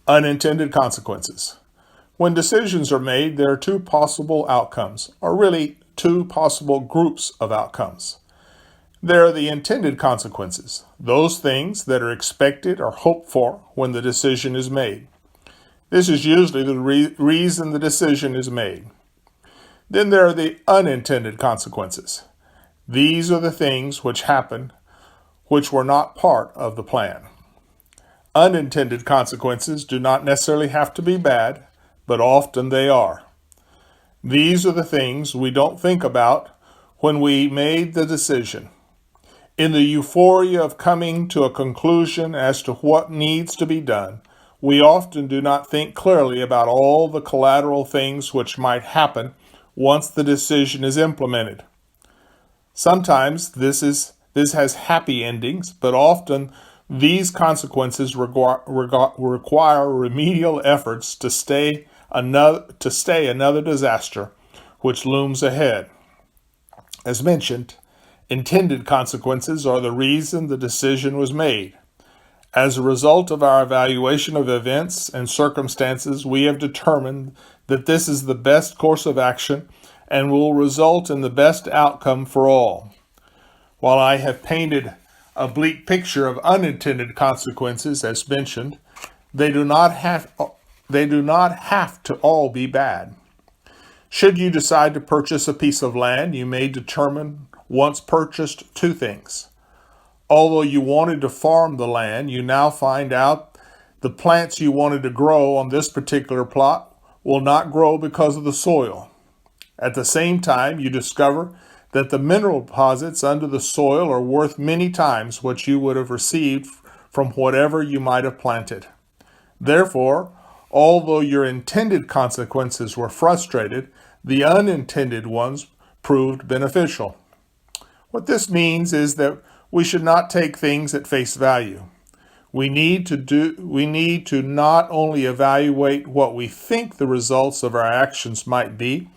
Unintended consequences. When decisions are made, there are two possible outcomes, or really two possible groups of outcomes. There are the intended consequences, those things that are expected or hoped for when the decision is made. This is usually the reason the decision is made. Then there are the unintended consequences. These are the things which happen which were not part of the plan. Unintended consequences do not necessarily have to be bad, but often they are. These are the things we don't think about when we made the decision. In the euphoria of coming to a conclusion as to what needs to be done, we often do not think clearly about all the collateral things which might happen once the decision is implemented. Sometimes this has happy endings, but often these consequences require remedial efforts to stay another disaster which looms ahead. As mentioned, intended consequences are the reason the decision was made. As a result of our evaluation of events and circumstances, we have determined that this is the best course of action and will result in the best outcome for all. While I have painted a bleak picture of unintended consequences, as mentioned, they do not have to all be bad. Should you decide to purchase a piece of land, you may determine once purchased two things. Although you wanted to farm the land, you now find out the plants you wanted to grow on this particular plot will not grow because of the soil. At the same time, you discover that the mineral deposits under the soil are worth many times what you would have received from whatever you might have planted. Therefore, although your intended consequences were frustrated, the unintended ones proved beneficial. What this means is that we should not take things at face value. We need to not only evaluate what we think the results of our actions might be,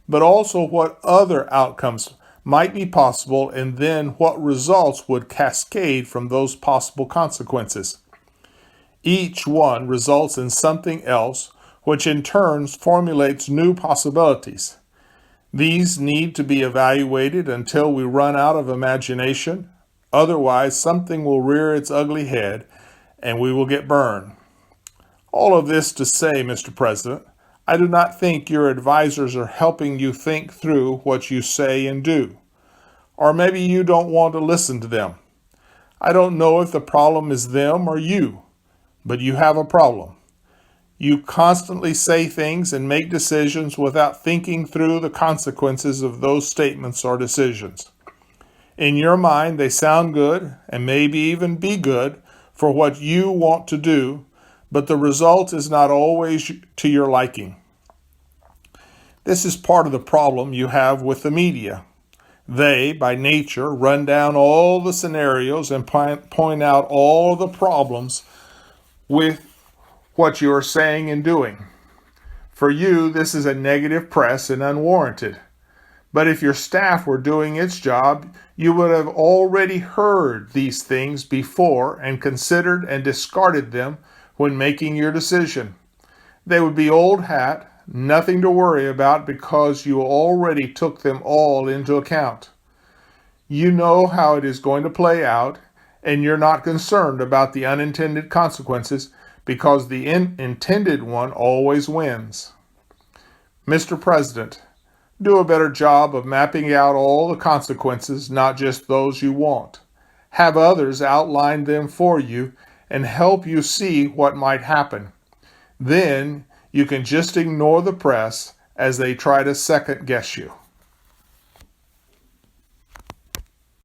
but also what other outcomes might be possible, and then what results would cascade from those possible consequences. Each one results in something else, which in turn formulates new possibilities. These need to be evaluated until we run out of imagination. Otherwise, something will rear its ugly head and we will get burned. All of this to say, Mr. President, I do not think your advisors are helping you think through what you say and do. Or maybe you don't want to listen to them. I don't know if the problem is them or you, but you have a problem. You constantly say things and make decisions without thinking through the consequences of those statements or decisions. In your mind, they sound good and maybe even be good for what you want to do, but the result is not always to your liking. This is part of the problem you have with the media. They, by nature, run down all the scenarios and point out all the problems with what you are saying and doing. For you, this is a negative press and unwarranted. But if your staff were doing its job, you would have already heard these things before and considered and discarded them when making your decision. They would be old hat, nothing to worry about because you already took them all into account. You know how it is going to play out, and you're not concerned about the unintended consequences because the intended one always wins. Mr. President, do a better job of mapping out all the consequences, not just those you want. Have others outline them for you and help you see what might happen. Then you can just ignore the press as they try to second guess you.